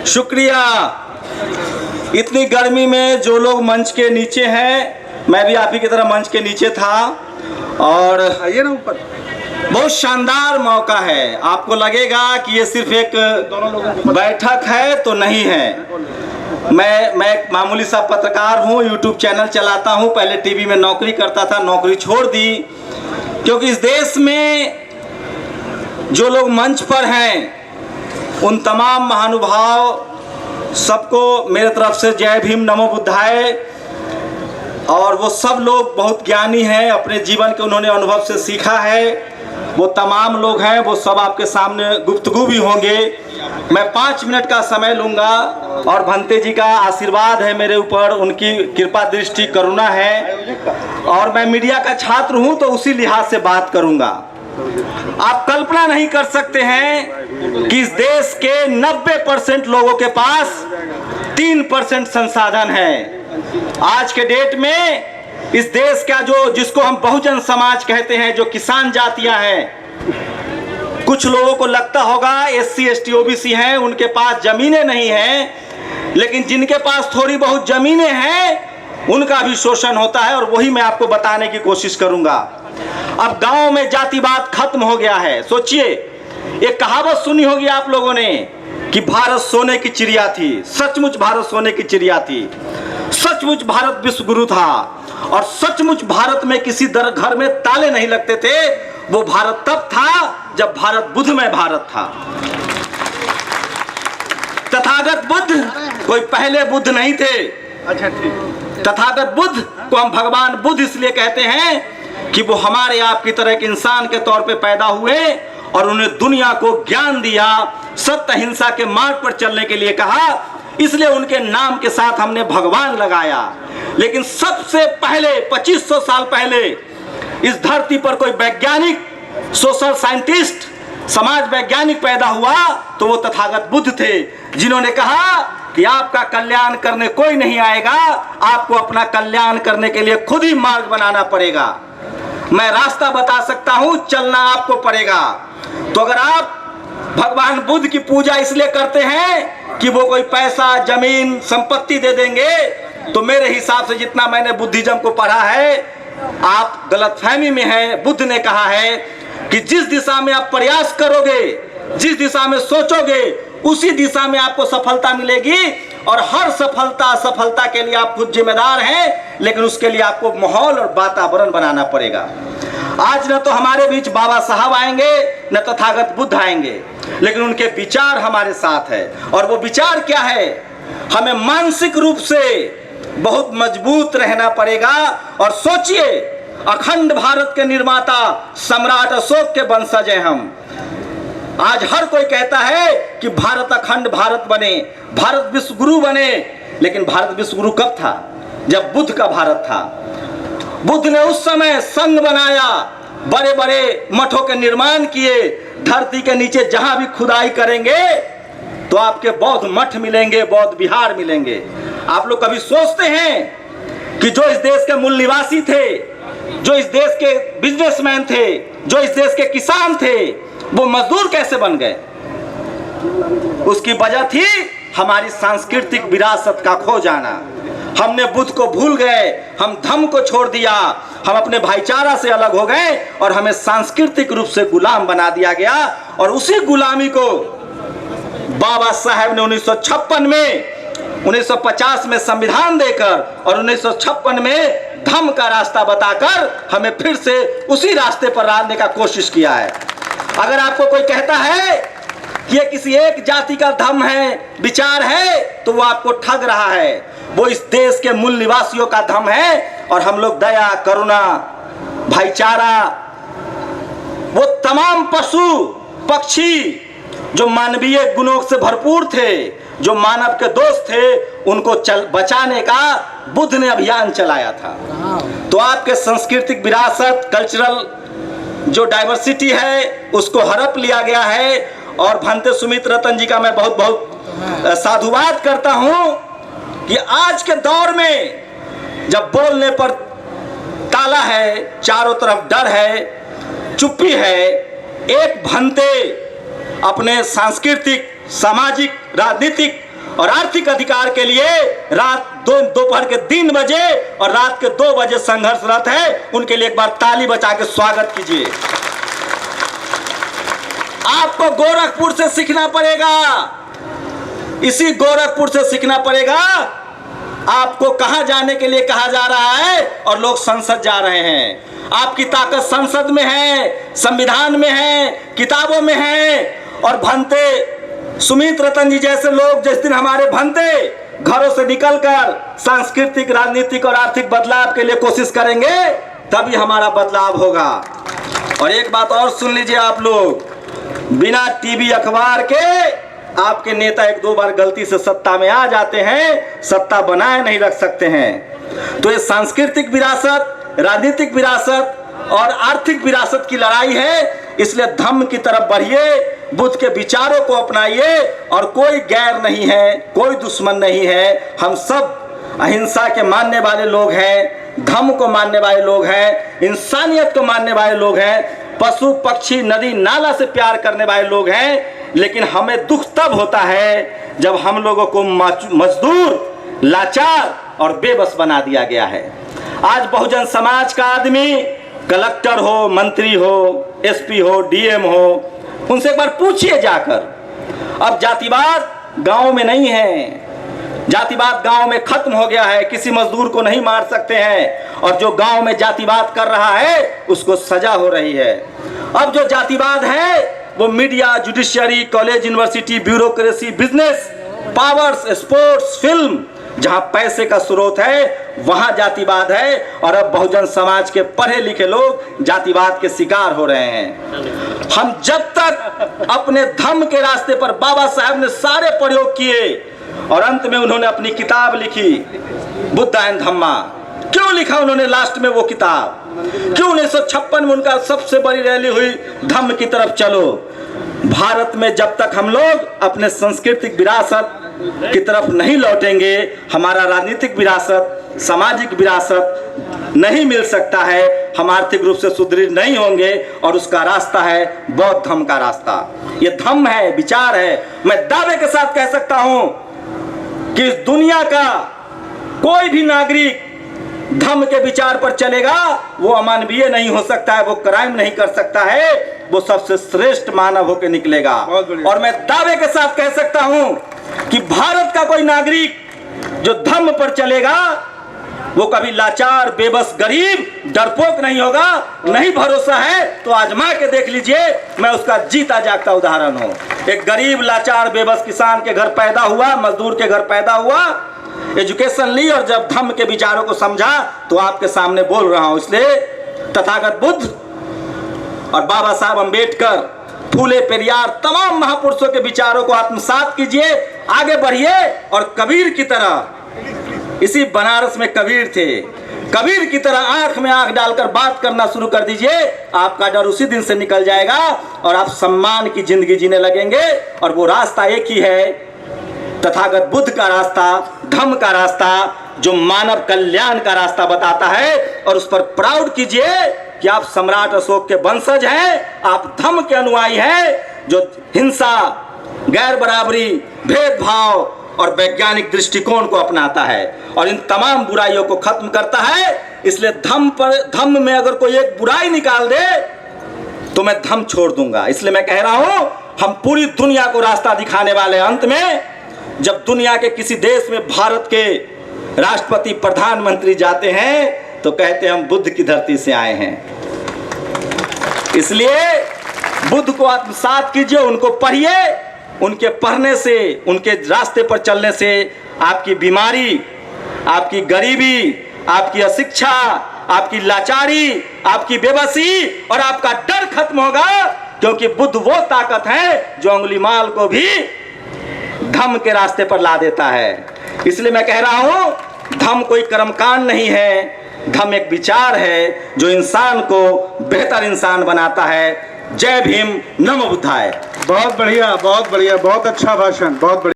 शुक्रिया। इतनी गर्मी में जो लोग मंच के नीचे हैं, मैं भी आप ही की तरह मंच के नीचे था, और आइए ना ऊपर। बहुत शानदार मौका है। आपको लगेगा कि ये सिर्फ एक बैठक है, तो नहीं है। मैं एक मामूली सा पत्रकार हूँ, यूट्यूब चैनल चलाता हूँ, पहले टीवी में नौकरी करता था, नौकरी छोड़ दी क्योंकि इस देश में जो लोग मंच पर हैं उन तमाम महानुभाव सबको मेरे तरफ से जय भीम नमो बुद्धाय। और वो सब लोग बहुत ज्ञानी हैं, अपने जीवन के उन्होंने अनुभव से सीखा है। वो तमाम लोग हैं, वो सब आपके सामने गुफ्तगू भी होंगे। मैं 5 मिनट का समय लूँगा और भंते जी का आशीर्वाद है मेरे ऊपर, उनकी कृपा दृष्टि करुणा है, और मैं मीडिया का छात्र हूँ तो उसी लिहाज से बात करूँगा। आप कल्पना नहीं कर सकते हैं कि इस देश के 90% लोगों के पास 3% संसाधन है। आज के डेट में इस देश का जिसको हम बहुजन समाज कहते हैं, जो किसान जातियां हैं, कुछ लोगों को लगता होगा SC ST OBC हैं, उनके पास जमीनें नहीं हैं, लेकिन जिनके पास थोड़ी बहुत जमीनें हैं उनका भी शोषण होता है, और वही मैं आपको बताने की कोशिश करूंगा। अब गांव में जातिवाद खत्म हो गया है। सोचिए, एक कहावत सुनी होगी आप लोगों ने कि भारत सोने की चिड़िया थी। सचमुच भारत सोने की चिड़िया थी, सचमुच भारत विश्व गुरु था, और सचमुच भारत में किसी घर में ताले नहीं लगते थे। वो भारत तब था जब भारत बुद्धमय भारत था। तथागत बुद्ध कोई पहले बुद्ध नहीं थे। अच्छा, ठीक। तथागत बुद्ध को हम भगवान बुद्ध इसलिए कहते हैं कि वो हमारे आपकी तरह एक इंसान के तौर पे पैदा हुए और उन्हें दुनिया को ज्ञान दिया, सत्य अहिंसा के मार्ग पर चलने के लिए कहा, इसलिए उनके नाम के साथ हमने भगवान लगाया। लेकिन सबसे पहले 2500 साल पहले इस धरती पर कोई वैज्ञानिक, सोशल साइंटिस्ट, समाज वैज्ञानिक पैदा हुआ तो वो तथागत बुद्ध थे, जिन्होंने कहा कि आपका कल्याण करने कोई नहीं आएगा, आपको अपना कल्याण करने के लिए खुद ही मार्ग बनाना पड़ेगा। मैं रास्ता बता सकता हूं, चलना आपको पड़ेगा। तो अगर आप भगवान बुद्ध की पूजा इसलिए करते हैं कि वो कोई पैसा, जमीन, संपत्ति दे देंगे, तो मेरे हिसाब से जितना मैंने बुद्धिज्म को पढ़ा है, आप गलतफहमी में हैं। बुद्ध ने कहा है कि जिस दिशा में आप प्रयास करोगे, जिस दिशा में सोचोगे, उसी दिशा में आपको सफलता मिलेगी, और हर सफलता के लिए आप खुद जिम्मेदार हैं, लेकिन उसके लिए आपको माहौल और वातावरण बनाना पड़ेगा। आज न तो हमारे बीच बाबा साहब आएंगे, न तथागत बुद्ध आएंगे, लेकिन उनके विचार हमारे साथ है। और वो विचार क्या है? हमें मानसिक रूप से बहुत मजबूत रहना पड़ेगा। और सोचिए, अखंड भारत के निर्माता सम्राट अशोक के वंशज हैं हम। आज हर कोई कहता है कि भारत अखंड भारत बने, भारत विश्व गुरु बने, लेकिन भारत विश्व गुरु कब था? जब बुद्ध का भारत था। बुद्ध ने उस समय संघ बनाया, बड़े बड़े मठों के निर्माण किए। धरती के नीचे जहां भी खुदाई करेंगे तो आपके बौद्ध मठ मिलेंगे, बौद्ध विहार मिलेंगे। आप लोग कभी सोचते हैं कि जो इस देश के मूल निवासी थे, जो इस देश के बिजनेसमैन थे, जो इस देश के किसान थे, वो मजदूर कैसे बन गए? उसकी वजह थी हमारी सांस्कृतिक विरासत का खो जाना। हमने बुद्ध को भूल गए, हम धर्म को छोड़ दिया, हम अपने भाईचारा से अलग हो गए, और हमें सांस्कृतिक रूप से गुलाम बना दिया गया। और उसी गुलामी को बाबा साहेब ने 1956 में, 1950 में संविधान देकर और 1956 में धर्म का रास्ता बताकर हमें फिर से उसी रास्ते पर लाने का कोशिश किया है। अगर आपको कोई कहता है कि ये किसी एक जाति का धर्म है, विचार है, तो वो आपको ठग रहा है। वो इस देश के मूल निवासियों का धर्म है, और हम लोग दया, करुणा, भाईचारा, वो तमाम पशु पक्षी जो मानवीय गुणों से भरपूर थे, जो मानव के दोस्त थे, उनको बचाने का बुद्ध ने अभियान चलाया था। तो आपके सांस्कृतिक विरासत, कल्चरल जो डाइवर्सिटी है, उसको हड़प लिया गया है। और भंते सुमित रतन जी का मैं बहुत बहुत साधुवाद करता हूं कि आज के दौर में जब बोलने पर ताला है, चारों तरफ डर है, चुप्पी है, एक भंते अपने सांस्कृतिक, सामाजिक, राजनीतिक और आर्थिक अधिकार के लिए दोपहर के 3 बजे और रात के 2 बजे संघर्षरत है, उनके लिए एक बार ताली बजा के स्वागत कीजिए। आपको गोरखपुर से सीखना पड़ेगा, इसी गोरखपुर से सीखना पड़ेगा। आपको कहां जाने के लिए कहा जा रहा है और लोग संसद जा रहे हैं। आपकी ताकत संसद में है, संविधान में है, किताबों में है। और भंते सुमित रतन जी जैसे लोग जिस दिन हमारे भंते घरों से निकलकर सांस्कृतिक, राजनीतिक और आर्थिक बदलाव के लिए कोशिश करेंगे, तभी हमारा बदलाव होगा। और एक बात और सुन लीजिए आप लोग, बिना टीवी अखबार के आपके नेता 1-2 बार गलती से सत्ता में आ जाते हैं, सत्ता बनाए नहीं रख सकते हैं। तो ये सांस्कृतिक विरासत, राजनीतिक विरासत और आर्थिक विरासत की लड़ाई है। इसलिए धम्म की तरफ बढ़िए, बुद्ध के विचारों को अपनाइए। और कोई गैर नहीं है, कोई दुश्मन नहीं है, हम सब अहिंसा के मानने वाले लोग हैं, धम्म को मानने वाले लोग हैं, इंसानियत को मानने वाले लोग हैं, पशु पक्षी नदी नाला से प्यार करने वाले लोग हैं। लेकिन हमें दुख तब होता है जब हम लोगों को मजदूर, लाचार और बेबस बना दिया गया है। आज बहुजन समाज का आदमी कलेक्टर हो, मंत्री हो, एसपी हो, डीएम हो, उनसे एक बार पूछिए जाकर। अब जातिवाद गांव में नहीं है, जातिवाद गांव में खत्म हो गया है। किसी मजदूर को नहीं मार सकते हैं, और जो गांव में जातिवाद कर रहा है उसको सजा हो रही है। अब जो जातिवाद है वो media, judiciary, college, university, bureaucracy, business, powers, sports, film, जहां पैसे का स्रोत है वहां जातिवाद है। और अब बहुजन समाज के पढ़े लिखे लोग जातिवाद के शिकार हो रहे हैं। हम जब तक अपने धम्म के रास्ते पर, बाबा साहब ने सारे प्रयोग किए और अंत में उन्होंने अपनी किताब लिखी, बुद्ध एंड धम्मा। क्यों लिखा उन्होंने लास्ट में वो किताब? क्यों 1956 में उनका सबसे बड़ी रैली हुई, धम्म की तरफ चलो। भारत में जब तक हम लोग अपने सांस्कृतिक विरासत की तरफ नहीं लौटेंगे, हमारा राजनीतिक विरासत, सामाजिक विरासत नहीं मिल सकता है, हम आर्थिक रूप से सुदृढ़ नहीं होंगे। और उसका रास्ता है बौद्ध धम्म का रास्ता। ये धम्म है, विचार है। मैं दावे के साथ कह सकता हूं कि इस दुनिया का कोई भी नागरिक धम्म के विचार पर चलेगा, वो अमानवीय नहीं हो सकता है, वो क्राइम नहीं कर सकता है, वो सबसे श्रेष्ठ मानव होकर निकलेगा। और मैं दावे के साथ कह सकता हूं कि भारत का कोई नागरिक जो धम्म पर चलेगा वो कभी लाचार, बेबस, गरीब, डरपोक नहीं होगा। नहीं भरोसा है तो आजमा के देख लीजिए, मैं उसका जीता जागता उदाहरण हूं। एक गरीब, लाचार, बेबस किसान के घर पैदा हुआ, मजदूर के घर पैदा हुआ, एजुकेशन ली, और जब धम्म के विचारों को समझा तो आपके सामने बोल रहा हूं। इसलिए तथागत बुद्ध और बाबा साहब अंबेडकर, फूले पेरियार, तमाम महापुरुषों के विचारों को आत्मसात कीजिए, आगे बढ़िए। और कबीर की तरह, इसी बनारस में कबीर थे, कबीर की तरह आंख में आंख डालकर बात करना शुरू कर दीजिए। आपका डर उसी दिन से निकल जाएगा और आप सम्मान की जिंदगी जीने लगेंगे। और वो रास्ता एक ही है, तथागत बुद्ध का रास्ता, धम्म का रास्ता, जो मानव कल्याण का रास्ता बताता है। और उस पर प्राउड कीजिए कि आप सम्राट अशोक के वंशज हैं, आप धम्म के अनुयायी हैं, जो हिंसा, गैर बराबरी, भेदभाव और वैज्ञानिक दृष्टिकोण को अपनाता है और इन तमाम बुराइयों को खत्म करता है। इसलिए धम्म में अगर कोई एक बुराई निकाल दे तो मैं धम्म छोड़ दूंगा। इसलिए मैं कह रहा हूं, हम पूरी दुनिया को रास्ता दिखाने वाले। अंत में जब दुनिया के किसी देश में भारत के राष्ट्रपति, प्रधानमंत्री जाते हैं तो कहते हैं हम बुद्ध की धरती से आए हैं। इसलिए बुद्ध को आत्मसात कीजिए, उनको पढ़िए। उनके पढ़ने से, उनके रास्ते पर चलने से आपकी बीमारी, आपकी गरीबी, आपकी अशिक्षा, आपकी लाचारी, आपकी बेबसी और आपका डर खत्म होगा। क्योंकि बुद्ध वो ताकत है जो अंगुलीमाल को भी धम्म के रास्ते पर ला देता है। इसलिए मैं कह रहा हूं, धम्म कोई कर्मकांड नहीं है, धम्म एक विचार है जो इंसान को बेहतर इंसान बनाता है। जय भीम, नमो बुद्धाय। बहुत बढ़िया, बहुत बढ़िया, बहुत अच्छा भाषण, बहुत बढ़िया।